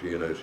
CNIC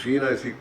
CNIC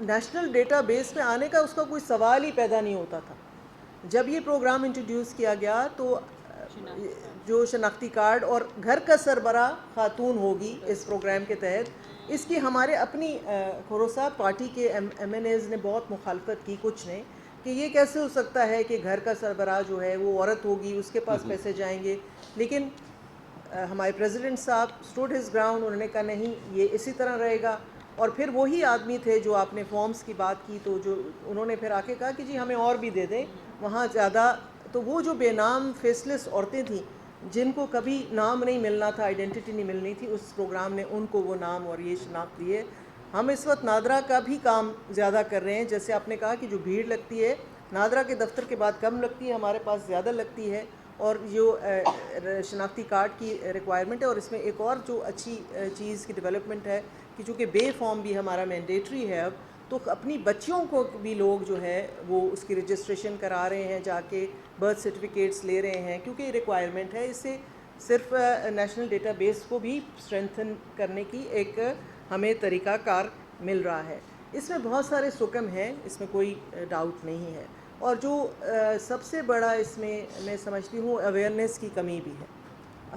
national data base میں آنے کا اس کا کوئی سوال ہی پیدا نہیں ہوتا تھا. جب یہ پروگرام انٹروڈیوس کیا گیا تو جو شناختی کارڈ اور گھر کا سربراہ خاتون ہوگی اس پروگرام کے تحت, اس کی ہمارے اپنی کھوروسا پارٹی کے ایم این ایز نے بہت مخالفت کی, کچھ نے, کہ یہ کیسے ہو سکتا ہے کہ گھر کا سربراہ جو ہے وہ عورت ہوگی, اس کے پاس پیسے جائیں گے. لیکن ہمارے پریزیڈنٹ صاحب اسٹوڈ ہز گراؤنڈ, انہوں نے کہا نہیں یہ اسی طرح رہے گا. اور پھر وہی آدمی تھے جو آپ نے فارمز کی بات کی, تو جو انہوں نے پھر آ کے کہا کہ جی ہمیں اور بھی دے دیں وہاں زیادہ. تو وہ جو بے نام فیس لیس عورتیں تھیں جن کو کبھی نام نہیں ملنا تھا, آئیڈینٹی نہیں ملنی تھی, اس پروگرام نے ان کو وہ نام اور یہ شناخت دی ہے. ہم اس وقت نادرا کا بھی کام زیادہ کر رہے ہیں. جیسے آپ نے کہا کہ جو بھیڑ لگتی ہے نادرا کے دفتر کے بعد کم لگتی ہے, ہمارے پاس زیادہ لگتی ہے. اور جو شناختی کارڈ کی ریکوائرمنٹ ہے, اور اس میں ایک اور جو اچھی چیز کی ڈیولپمنٹ ہے کہ چونکہ بے فارم بھی ہمارا مینڈیٹری ہے اب, تو اپنی بچیوں کو بھی لوگ جو ہے وہ اس کی رجسٹریشن کرا رہے ہیں, جا کے برتھ سرٹیفکیٹس لے رہے ہیں, کیونکہ یہ ریکوائرمنٹ ہے. اس سے صرف نیشنل ڈیٹا بیس کو بھی اسٹرینتھن کرنے کی ایک ہمیں طریقہ کار مل رہا ہے. اس میں بہت سارے سکم ہیں, اس میں کوئی ڈاؤٹ نہیں ہے. اور جو سب سے بڑا اس میں سمجھتی ہوں اویئرنیس کی کمی بھی ہے.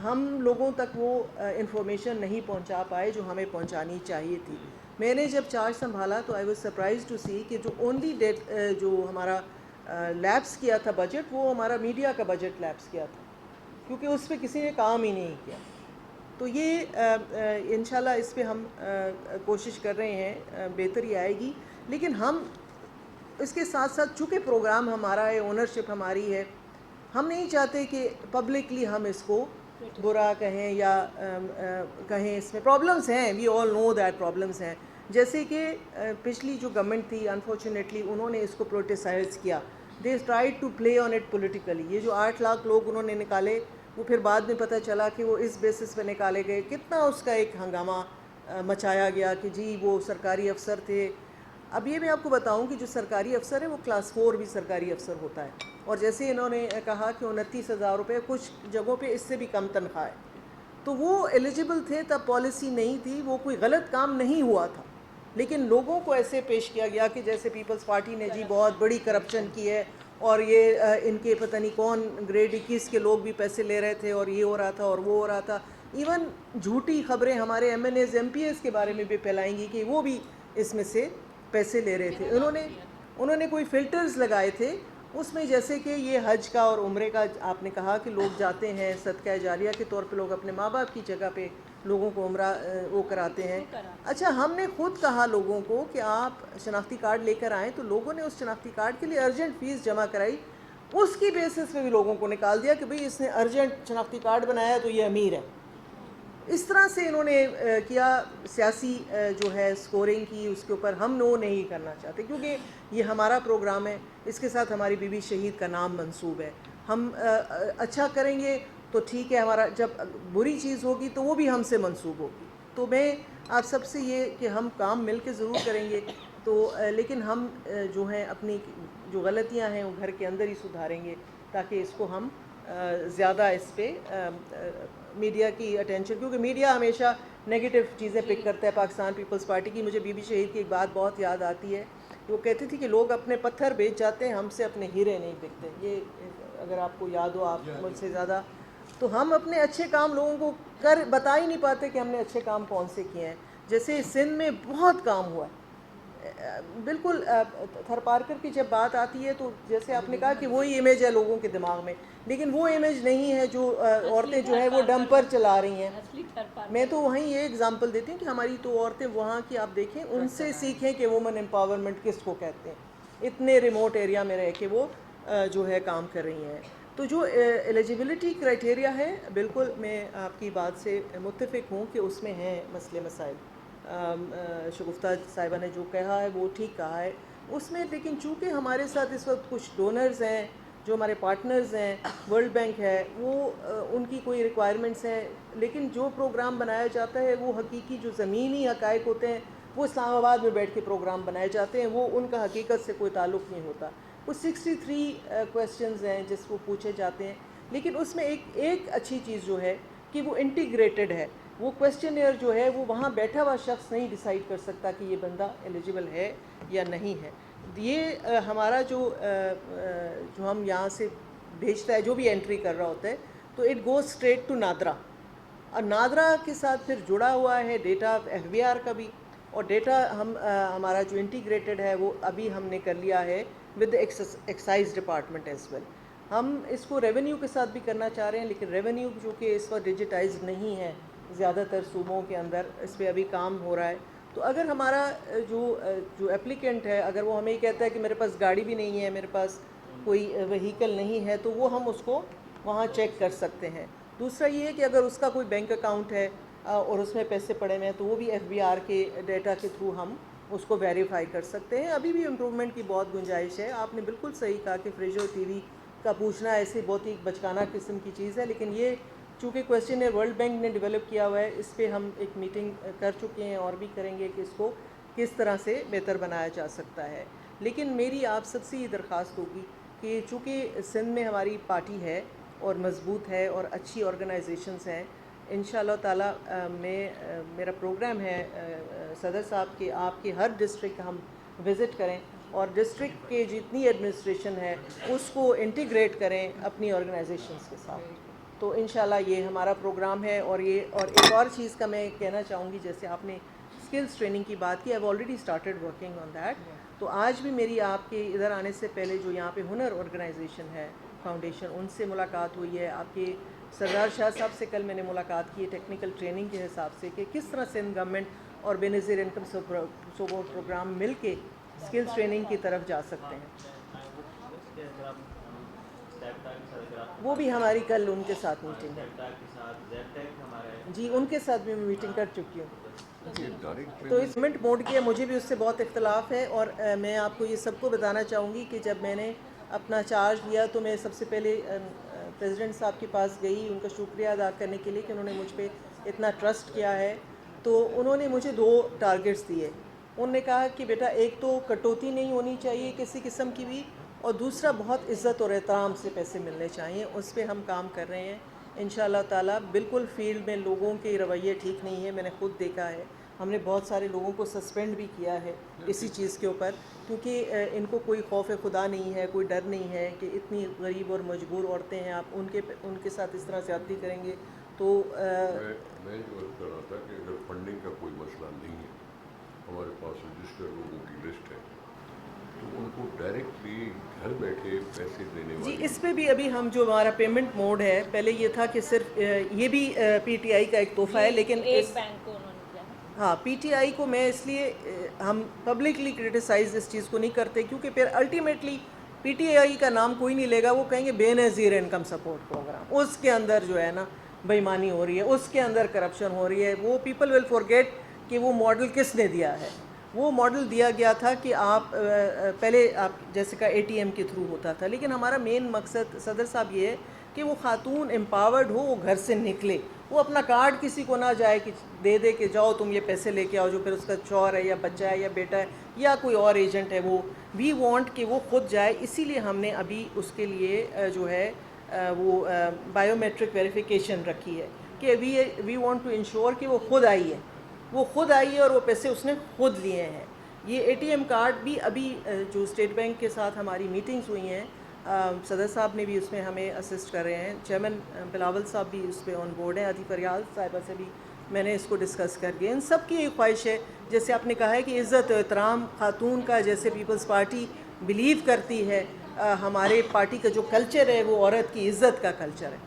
ہم لوگوں تک وہ انفارمیشن نہیں پہنچا پائے جو ہمیں پہنچانی چاہیے تھی. میں نے جب چارج سنبھالا تو آئی واز سرپرائز ٹو سی کہ جو اونلی جو ہمارا لیپس کیا تھا بجٹ, وہ ہمارا میڈیا کا بجٹ لیپس کیا تھا, کیونکہ اس پہ کسی نے کام ہی نہیں کیا. تو یہ انشاءاللہ اس پہ ہم کوشش کر رہے ہیں, بہتری آئے گی. لیکن ہم اس کے ساتھ ساتھ چونکہ پروگرام ہمارا ہے, اونرشپ ہماری ہے, ہم نہیں چاہتے کہ پبلکلی ہم اس کو برا کہیں یا کہیں. اس میں پرابلمس ہیں, وی آل نو دیٹ پرابلمس ہیں. جیسے کہ پچھلی جو گورنمنٹ تھی انفارچونیٹلی انہوں نے اس کو پروٹیسائز کیا, they tried to play on it politically. یہ جو 8 لاکھ لوگ انہوں نے نکالے, وہ پھر بعد میں پتہ چلا کہ وہ اس بیسس پہ نکالے گئے. کتنا اس کا ایک ہنگامہ مچایا گیا کہ جی وہ سرکاری افسر تھے. اب یہ میں آپ کو بتاؤں کہ جو سرکاری افسر ہے وہ کلاس 4 بھی سرکاری افسر ہوتا ہے, اور جیسے انہوں نے کہا کہ 29,000 روپے, کچھ جگہوں پہ اس سے بھی کم تنخواہ ہے. تو وہ ایلیجبل تھے, تب پالیسی نہیں تھی, وہ کوئی غلط کام نہیں ہوا تھا. لیکن لوگوں کو ایسے پیش کیا گیا کہ جیسے پیپلز پارٹی نے جی بہت بڑی کرپشن کی ہے, اور یہ ان کے پتہ نہیں کون گریڈ 21 کے لوگ بھی پیسے لے رہے تھے, اور یہ ہو رہا تھا اور وہ ہو رہا تھا. ایون جھوٹی خبریں ہمارے M N As M P As کے بارے میں بھی پھیلائیں گی کہ وہ بھی اس میں سے پیسے لے رہے تھے. انہوں نے کوئی فلٹرز لگائے تھے اس میں, جیسے کہ یہ حج کا اور عمرے کا آپ نے کہا کہ لوگ جاتے ہیں صدقہ جاریہ کے طور پہ, لوگ اپنے ماں باپ کی جگہ پہ لوگوں کو عمرہ وہ کراتے ہیں. اچھا, ہم نے خود کہا لوگوں کو کہ آپ شناختی کارڈ لے کر آئیں, تو لوگوں نے اس شناختی کارڈ کے لیے ارجنٹ فیس جمع کرائی. اس کی بیسس پہ بھی لوگوں کو نکال دیا کہ بھئی اس نے ارجنٹ شناختی کارڈ بنایا تو یہ امیر ہے. اس طرح سے انہوں نے کیا, سیاسی جو ہے سکورنگ کی, اس کے اوپر ہم نہیں کرنا چاہتے, کیونکہ یہ ہمارا پروگرام ہے, اس کے ساتھ ہماری بی بی شہید کا نام منسوب ہے. ہم اچھا کریں گے تو ٹھیک ہے, ہمارا جب بری چیز ہوگی تو وہ بھی ہم سے منسوب ہوگی. تو میں آپ سب سے یہ کہ ہم کام مل کے ضرور کریں گے, تو لیکن ہم جو ہیں اپنی جو غلطیاں ہیں وہ گھر کے اندر ہی سدھاریں گے, تاکہ اس کو ہم زیادہ اس پہ میڈیا کی اٹینشن, کیونکہ میڈیا ہمیشہ نیگیٹو چیزیں پک کرتا ہے پاکستان پیپلز پارٹی کی. مجھے بی بی شہید کی ایک بات بہت یاد آتی ہے, وہ کہتی تھی کہ لوگ اپنے پتھر بیچ جاتے ہیں, ہم سے اپنے ہیرے نہیں بکتے. یہ اگر آپ کو یاد ہو, آپ مجھ سے زیادہ, تو ہم اپنے اچھے کام لوگوں کو بتا ہی نہیں پاتے کہ ہم نے اچھے کام کون سے کیے ہیں. جیسے سندھ میں بہت کام ہوا ہے, بالکل تھر پارکر کی جب بات آتی ہے تو جیسے آپ نے کہا کہ وہی امیج ہے لوگوں کے دماغ میں, لیکن وہ امیج نہیں ہے جو عورتیں جو ہیں وہ ڈمپر چلا رہی ہیں. میں تو وہیں یہ اگزامپل دیتی ہوں کہ ہماری تو عورتیں وہاں کی آپ دیکھیں, ان سے سیکھیں کہ وومن امپاورمنٹ کس کو کہتے ہیں. اتنے ریموٹ ایریا میں رہ کے وہ جو ہے کام کر رہی ہیں. تو جو ایلیجیبلٹی کرائٹیریا ہے, بالکل میں آپ کی بات سے متفق ہوں کہ اس میں ہیں مسئلے مسائل. شگفتہ صاحبہ نے جو کہا ہے وہ ٹھیک کہا ہے اس میں, لیکن چونکہ ہمارے ساتھ اس وقت کچھ ڈونرز ہیں جو ہمارے پارٹنرز ہیں, ورلڈ بینک ہے, وہ ان کی کوئی ریکوائرمنٹس ہیں, لیکن جو پروگرام بنایا جاتا ہے وہ حقیقی جو زمینی حقائق ہوتے ہیں وہ اسلام آباد میں بیٹھ کے پروگرام بنائے جاتے ہیں, وہ ان کا حقیقت سے کوئی تعلق نہیں ہوتا. وہ 63 کویسچنز ہیں جس کو پوچھے جاتے ہیں, لیکن اس میں ایک اچھی چیز جو ہے کہ وہ انٹیگریٹڈ ہے. وہ کویسچنیئر جو ہے وہ وہاں بیٹھا ہوا شخص نہیں ڈیسائیڈ کر سکتا کہ یہ بندہ ایلیجیبل ہے یا نہیں ہے. یہ ہمارا جو ہم یہاں سے بھیجتا ہے جو بھی انٹری کر رہا ہوتا ہے تو it goes straight to NADRA, اور نادرا کے ساتھ پھر جڑا ہوا ہے ڈیٹا FBR کا بھی, اور ڈیٹا ہمارا جو انٹیگریٹڈ ہے وہ ابھی ہم نے کر لیا ہے with excise department as well. ہم اس کو ریونیو کے ساتھ بھی کرنا چاہ رہے ہیں, لیکن ریونیو جو کہ اس وقت ڈیجیٹائز نہیں ہے زیادہ تر صوبوں کے اندر, اس پہ ابھی کام ہو رہا ہے. تو اگر ہمارا جو اپلیکنٹ ہے اگر وہ ہمیں یہ کہتا ہے کہ میرے پاس گاڑی بھی نہیں ہے, میرے پاس کوئی وہیکل نہیں ہے, تو وہ ہم اس کو وہاں چیک کر سکتے ہیں. دوسرا یہ ہے کہ اگر اس کا کوئی بینک اکاؤنٹ ہے اور اس میں پیسے پڑے ہوئے ہیں تو وہ بھی FBR کے ڈیٹا کے تھرو ہم اس کو ویریفائی کر سکتے ہیں. ابھی بھی امپرومنٹ کی بہت گنجائش ہے. آپ نے بالکل صحیح کہا کہ فریج اور TV کا پوچھنا ایسی بہت ہی بچکانہ قسم کی چیز ہے, لیکن یہ چونکہ کویسچن ہے ورلڈ بینک نے ڈیولپ کیا ہوا ہے, اس پہ ہم ایک میٹنگ کر چکے ہیں اور بھی کریں گے کہ اس کو کس طرح سے بہتر بنایا جا سکتا ہے. لیکن میری آپ سب سے یہ درخواست ہوگی کہ چونکہ سندھ میں ہماری پارٹی ہے اور مضبوط ہے اور اچھی آرگنائزیشنز ہیں, انشاءاللہ تعالیٰ میرا پروگرام ہے صدر صاحب کہ آپ کے ہر ڈسٹرکٹ ہم وزٹ کریں اور ڈسٹرکٹ کے جتنی ایڈمنسٹریشن ہے اس کو انٹیگریٹ کریں اپنی آرگنائزیشنز کے ساتھ. تو انشاءاللہ یہ ہمارا پروگرام ہے. اور ایک اور چیز کا میں کہنا چاہوں گی, جیسے آپ نے اسکلز ٹریننگ کی بات کی, I've already started working on that. تو آج بھی میری آپ کے ادھر آنے سے پہلے جو یہاں پہ ہنر آرگنائزیشن ہے فاؤنڈیشن, ان سے ملاقات ہوئی ہے. آپ کے سردار شاہ صاحب سے کل میں نے ملاقات کی ہے ٹیکنیکل ٹریننگ کے حساب سے کہ کس طرح سندھ گورنمنٹ اور بے نظیر انکم سپورٹ پروگرام مل کے اسکلز ٹریننگ کی طرف جا سکتے ہیں. وہ بھی ہماری کل ان کے ساتھ میٹنگ ہے. جی ان کے ساتھ بھی میں میٹنگ کر چکی ہوں. تو اس منٹ موڈ کیا, مجھے بھی اس سے بہت اختلاف ہے. اور میں آپ کو یہ سب کو بتانا چاہوں گی کہ جب میں نے اپنا چارج لیا تو میں سب سے پہلے پریزیڈنٹ صاحب کے پاس گئی ان کا شکریہ ادا کرنے کے لیے کہ انہوں نے مجھ پہ اتنا ٹرسٹ کیا ہے. تو انہوں نے مجھے 2 ٹارگٹس دیے. انہوں نے کہا کہ بیٹا ایک تو کٹوتی نہیں ہونی چاہیے کسی قسم کی بھی, اور دوسرا بہت عزت اور احترام سے پیسے ملنے چاہیے. اس پہ ہم کام کر رہے ہیں انشاءاللہ تعالیٰ. بالکل فیلڈ میں لوگوں کے رویے ٹھیک نہیں ہے, میں نے خود دیکھا ہے. ہم نے بہت سارے لوگوں کو سسپینڈ بھی کیا ہے اسی چیز کے اوپر, کیونکہ ان کو کوئی خوف خدا نہیں ہے, کوئی ڈر نہیں ہے کہ اتنی غریب اور مجبور عورتیں ہیں, آپ ان کے ساتھ اس طرح زیادتی کریں گے. تو میں جو عرض کر رہا تھا کہ اگر فنڈنگ کا کوئی مسئلہ نہیں ہے, ہمارے پاس رجسٹر لوگوں کی لسٹ ہے, تو ان کو ڈائریکٹلی گھر بیٹھے پیسے دینے جی والی. اس پہ بھی ابھی ہم جو ہمارا پیمنٹ موڈ ہے, پہلے یہ تھا کہ صرف یہ بھی PTI کا ایک تحفہ ہے, لیکن ایک بینک کو انہوں نے کیا ہے. ہاں PTI کو میں اس لیے ہم پبلکلی کرٹیسائز اس چیز کو نہیں کرتے, کیونکہ پھر الٹیمیٹلی PTI کا نام کوئی نہیں لے گا, وہ کہیں گے بے نظیر انکم سپورٹ پروگرام. اس کے اندر جو ہے نا بےایمانی ہو رہی ہے, اس کے اندر کرپشن ہو رہی ہے. وہ پیپل ول فارگیٹ کہ وہ ماڈل کس نے دیا ہے. وہ ماڈل دیا گیا تھا کہ آپ پہلے آپ جیسے کا ATM کے تھرو ہوتا تھا, لیکن ہمارا مین مقصد صدر صاحب یہ ہے کہ وہ خاتون امپاورڈ ہو, وہ گھر سے نکلے, وہ اپنا کارڈ کسی کو نہ جائے کہ دے کے جاؤ تم یہ پیسے لے کے آؤ, جو پھر اس کا شوہر ہے یا بچہ ہے یا بیٹا ہے یا کوئی اور ایجنٹ ہے. وہ وی وانٹ کہ وہ خود جائے. اسی لیے ہم نے ابھی اس کے لیے جو ہے وہ بایو میٹرک ویریفیکیشن رکھی ہے کہ وی وانٹ ٹو انشور کہ وہ خود آئی ہے, وہ خود آئی ہے اور وہ پیسے اس نے خود لیے ہیں. یہ ATM کارڈ بھی ابھی جو اسٹیٹ بینک کے ساتھ ہماری میٹنگز ہوئی ہیں, صدر صاحب نے بھی اس میں ہمیں اسسٹ کر رہے ہیں, چیئرمین بلاول صاحب بھی اس پہ آن بورڈ ہیں, عاطف ریاض صاحبہ سے بھی میں نے اس کو ڈسکس کر کے. ان سب کی ایک خواہش ہے, جیسے آپ نے کہا ہے کہ عزت و احترام خاتون کا جیسے پیپلز پارٹی بلیو کرتی ہے, ہمارے پارٹی کا جو کلچر ہے وہ عورت کی عزت کا کلچر ہے.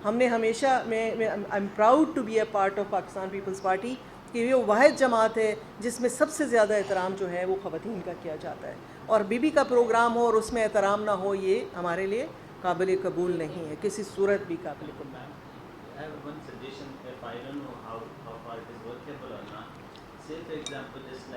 ہم نے ہمیشہ I am proud to be a part of Pakistan Peoples Party کہ یہ واحد جماعت ہے جس میں سب سے زیادہ احترام جو ہے وہ خواتین کا کیا جاتا ہے. اور بی کا پروگرام ہو اور اس میں احترام نہ ہو, یہ ہمارے لیے قابل قبول نہیں ہے, کسی صورت بھی قابل قبول نہیں. I have one suggestion, if I don't know how far it is workable or not. Say for example, just like